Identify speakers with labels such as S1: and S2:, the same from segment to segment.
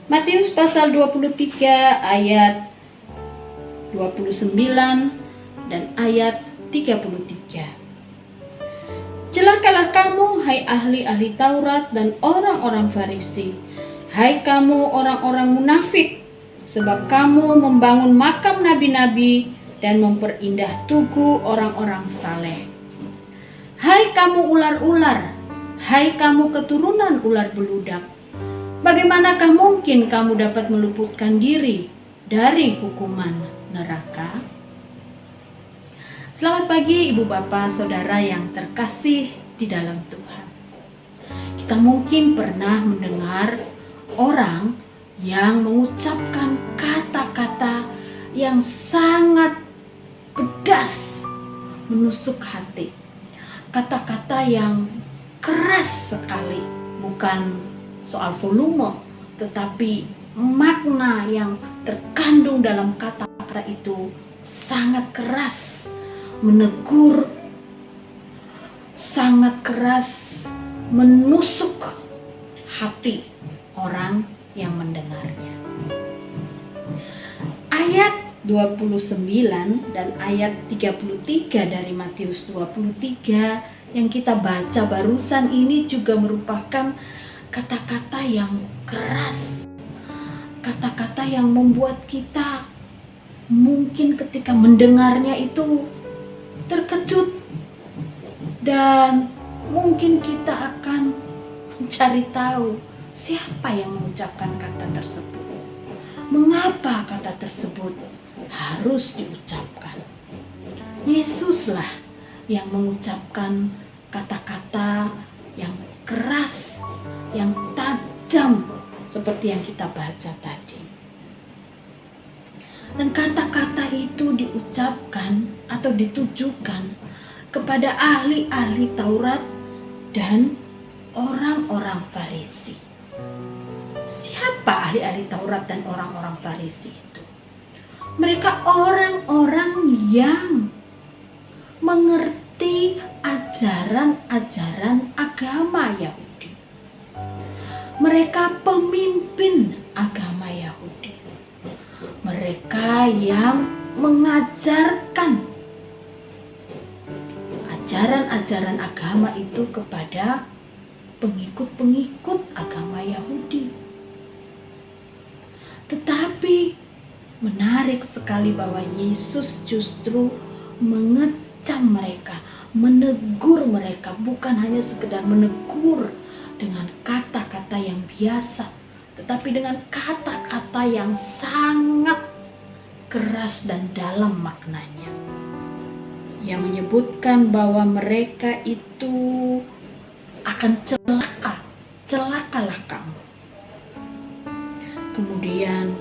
S1: Matius pasal 23 ayat 29 dan ayat 33. Celakalah kamu, hai ahli-ahli Taurat dan orang-orang Farisi, hai kamu orang-orang munafik, sebab kamu membangun makam nabi-nabi dan memperindah tugu orang-orang saleh. Hai kamu ular-ular, hai kamu keturunan ular beludak, bagaimanakah mungkin kamu dapat meluputkan diri dari hukuman neraka? Selamat pagi ibu bapak saudara yang terkasih di dalam Tuhan. Kita mungkin pernah mendengar orang yang mengucapkan kata-kata yang sangat pedas, menusuk hati. Kata-kata yang keras sekali, bukan soal volume, tetapi makna yang terkandung dalam kata-kata itu sangat keras, menegur, sangat keras, menusuk hati orang yang mendengarnya. Ayat 29 dan ayat 33 dari Matius 23 yang kita baca barusan ini juga merupakan kata-kata yang keras, kata-kata yang membuat kita mungkin ketika mendengarnya itu terkejut, dan mungkin kita akan mencari tahu siapa yang mengucapkan kata tersebut, mengapa kata tersebut harus diucapkan. Yesuslah yang mengucapkan kata-kata yang keras, yang tajam seperti yang kita baca tadi. Dan kata-kata itu diucapkan atau ditujukan kepada ahli-ahli Taurat dan orang-orang Farisi. Siapa ahli-ahli Taurat dan orang-orang Farisi itu? Mereka orang-orang yang mengerti ajaran-ajaran agama Yahudi. Mereka pemimpin agama Yahudi. Mereka yang mengajarkan ajaran-ajaran agama itu kepada pengikut-pengikut agama Yahudi. Tetapi menarik sekali bahwa Yesus justru mengecam mereka, menegur mereka, bukan hanya sekedar menegur dengan kata-kata yang biasa, tetapi dengan kata-kata yang sangat keras dan dalam maknanya. Yang menyebutkan bahwa mereka itu akan celakalah kamu. Kemudian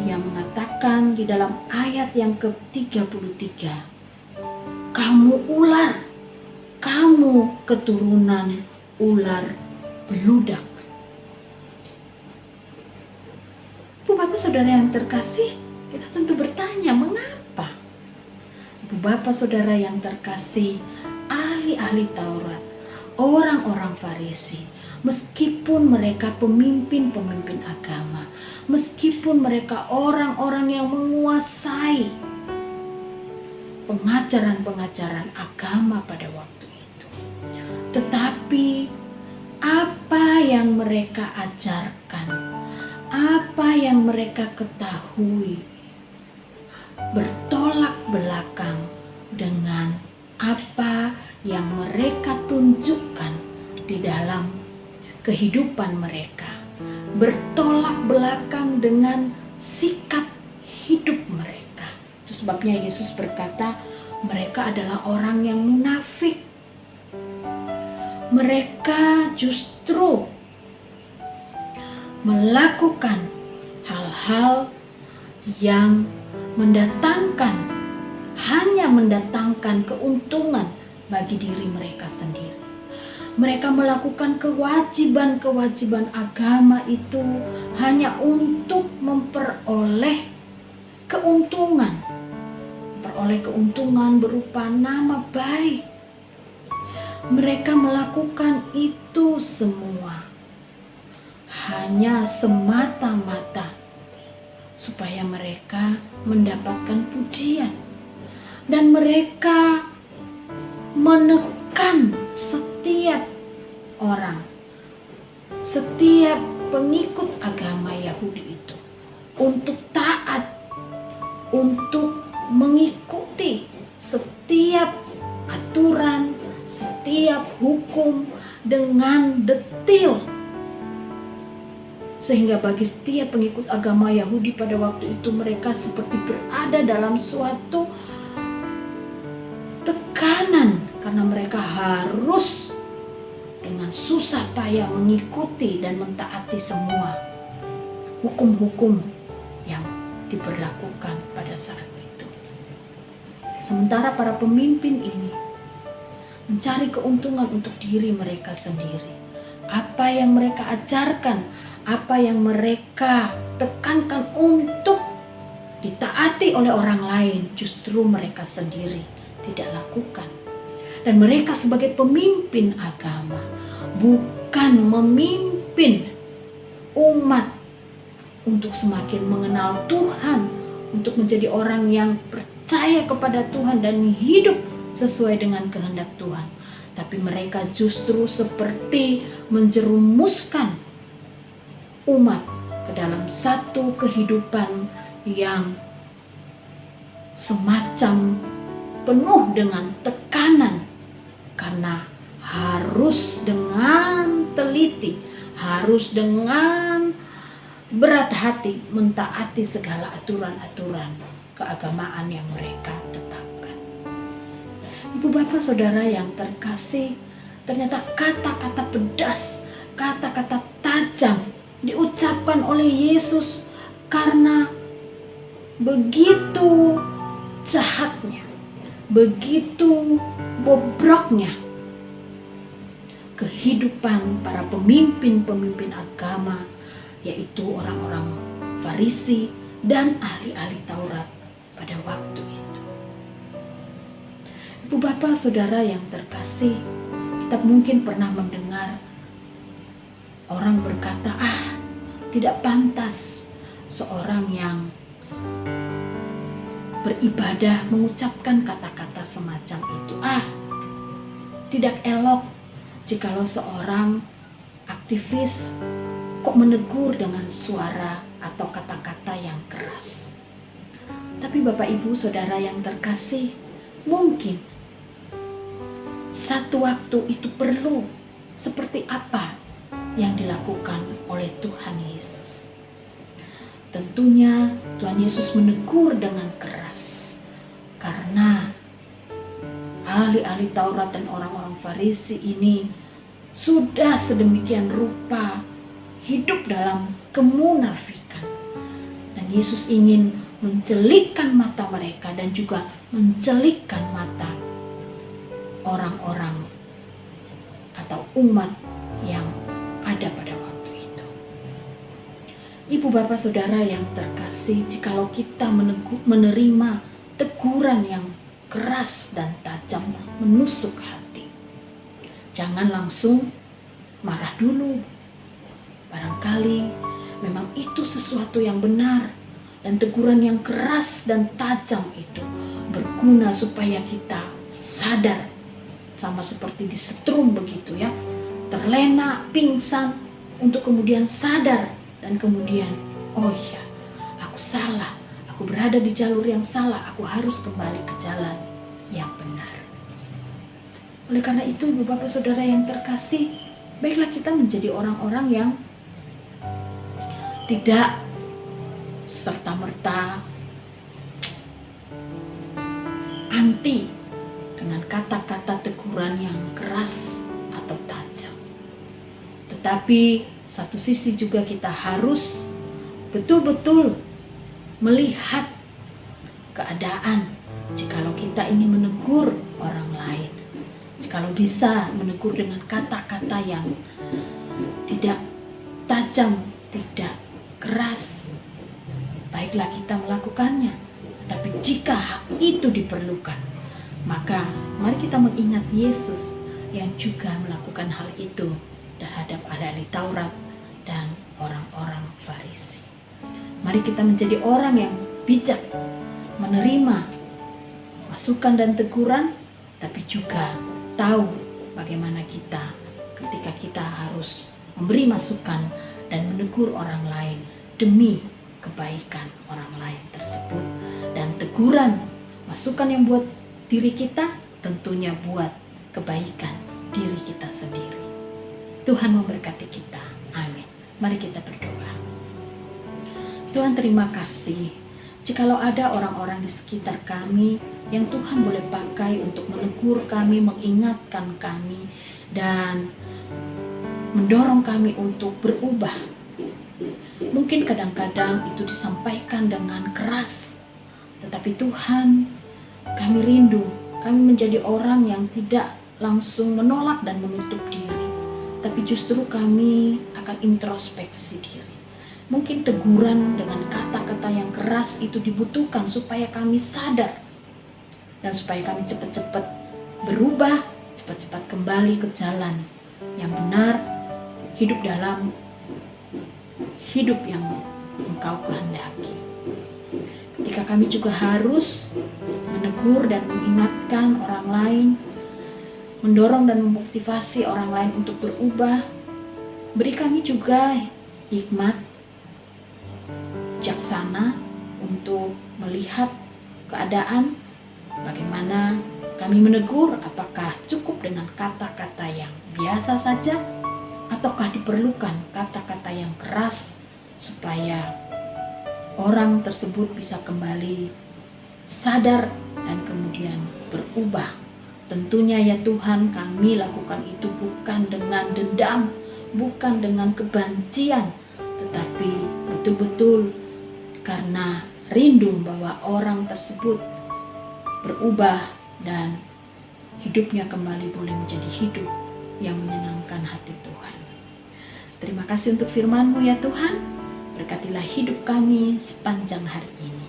S1: ia mengatakan di dalam ayat yang ke-33, kamu ular, kamu keturunan ular beludak. Ibu bapak saudara yang terkasih, kita tentu bertanya, mengapa? Ibu bapak saudara yang terkasih, ahli-ahli Taurat, orang-orang Farisi, meskipun mereka pemimpin-pemimpin agama, meskipun mereka orang-orang yang menguasai pengajaran-pengajaran agama pada waktu itu, tetapi apa yang mereka ajarkan, apa yang mereka ketahui bertolak belakang dengan apa yang mereka tunjukkan di dalam kehidupan mereka, bertolak belakang dengan sikap hidup mereka. Itu sebabnya Yesus berkata, mereka adalah orang yang munafik. Mereka justru melakukan hal-hal yang hanya mendatangkan keuntungan bagi diri mereka sendiri. Mereka melakukan kewajiban-kewajiban agama itu hanya untuk memperoleh keuntungan berupa nama baik. Mereka melakukan itu semua hanya semata-mata supaya mereka mendapatkan pujian, dan mereka menekan setiap orang, setiap pengikut agama Yahudi itu untuk taat, untuk mengikuti setiap aturan, setiap hukum dengan detil. Sehingga bagi setiap pengikut agama Yahudi pada waktu itu, mereka seperti berada dalam suatu tekanan karena mereka harus dengan susah payah mengikuti dan mentaati semua hukum-hukum yang diberlakukan pada saat itu. Sementara para pemimpin ini mencari keuntungan untuk diri mereka sendiri. Apa yang mereka ajarkan, apa yang mereka tekankan untuk ditaati oleh orang lain, justru mereka sendiri tidak lakukan. Dan mereka sebagai pemimpin agama bukan memimpin umat untuk semakin mengenal Tuhan, untuk menjadi orang yang percaya kepada Tuhan dan hidup sesuai dengan kehendak Tuhan. Tapi mereka justru seperti menjerumuskan umat ke dalam satu kehidupan yang semacam penuh dengan tekanan, karena harus dengan teliti, harus dengan berat hati mentaati segala aturan-aturan keagamaan yang mereka tetapkan. Ibu bapak saudara yang terkasih, ternyata kata-kata pedas, kata-kata tajam diucapkan oleh Yesus karena begitu jahatnya, begitu bobroknya kehidupan para pemimpin-pemimpin agama, yaitu orang-orang Farisi dan ahli-ahli Taurat pada waktu itu. Ibu bapak saudara yang terkasih, kita mungkin pernah mendengar orang berkata, tidak pantas seorang yang beribadah mengucapkan kata-kata semacam itu. Tidak elok jikalau seorang aktivis kok menegur dengan suara atau kata-kata yang keras. Tapi Bapak Ibu Saudara yang terkasih, mungkin satu waktu itu perlu seperti apa yang dilakukan oleh Tuhan Yesus. Tentunya Tuhan Yesus menegur dengan keras karena ahli-ahli Taurat dan orang-orang Farisi ini sudah sedemikian rupa hidup dalam kemunafikan. Dan Yesus ingin mencelikkan mata mereka dan juga mencelikkan mata orang-orang atau umat yang ada pada waktu itu. Ibu bapak saudara yang terkasih, jikalau kita menerima teguran yang keras dan tajam menusuk hati, jangan langsung marah dulu. Barangkali memang itu sesuatu yang benar, dan teguran yang keras dan tajam itu berguna supaya kita sadar, sama seperti disetrum begitu ya, terlena, pingsan, untuk kemudian sadar dan kemudian, oh iya, aku salah, aku berada di jalur yang salah, aku harus kembali ke jalan yang benar. Oleh karena itu, ibu bapak saudara yang terkasih, baiklah kita menjadi orang-orang yang tidak serta-merta anti dengan kata-kata teguran yang keras atau tajam. Tetapi satu sisi juga kita harus betul-betul melihat keadaan. Jikalau kita ingin menegur orang lain, jikalau bisa menegur dengan kata-kata yang tidak tajam, tidak keras, baiklah kita melakukannya. Tapi jika hal itu diperlukan, maka mari kita mengingat Yesus yang juga melakukan hal itu terhadap ahli-ahli Taurat dan orang-orang Farisi. Mari kita menjadi orang yang bijak, menerima masukan dan teguran, tapi juga tahu bagaimana kita ketika kita harus memberi masukan dan menegur orang lain demi kebaikan orang lain tersebut. Dan teguran, masukan yang buat diri kita tentunya buat kebaikan diri kita sendiri. Tuhan memberkati kita. Amin. Mari kita berdoa. Tuhan, terima kasih jikalau ada orang-orang di sekitar kami yang Tuhan boleh pakai untuk menegur kami, mengingatkan kami, dan mendorong kami untuk berubah. Mungkin kadang-kadang itu disampaikan dengan keras, tetapi Tuhan, kami rindu, kami menjadi orang yang tidak langsung menolak dan menutup diri, tapi justru kami akan introspeksi diri. Mungkin teguran dengan kata-kata yang keras itu dibutuhkan supaya kami sadar dan supaya kami cepat-cepat berubah, cepat-cepat kembali ke jalan yang benar, hidup dalam hidup yang Engkau kehendaki. Ketika kami juga harus menegur dan mengingatkan orang lain, mendorong dan memotivasi orang lain untuk berubah, beri kami juga hikmat, bijaksana untuk melihat keadaan, bagaimana kami menegur, apakah cukup dengan kata-kata yang biasa saja, ataukah diperlukan kata-kata yang keras supaya orang tersebut bisa kembali sadar dan kemudian berubah. Tentunya ya Tuhan, kami lakukan itu bukan dengan dendam, bukan dengan kebencian, tetapi betul-betul karena rindu bahwa orang tersebut berubah dan hidupnya kembali boleh menjadi hidup yang menyenangkan hati Tuhan. Terima kasih untuk firman-Mu ya Tuhan. Berkatilah hidup kami sepanjang hari ini.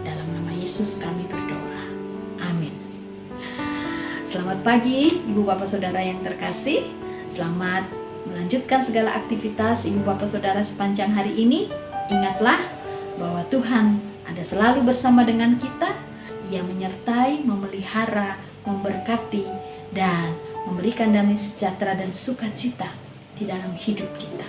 S1: Dalam nama Yesus kami berdoa. Amin. Selamat pagi Ibu Bapak Saudara yang terkasih. Selamat melanjutkan segala aktivitas Ibu Bapak Saudara sepanjang hari ini. Ingatlah bahwa Tuhan ada selalu bersama dengan kita. Ia menyertai, memelihara, memberkati, dan memberikan damai sejahtera dan sukacita di dalam hidup kita.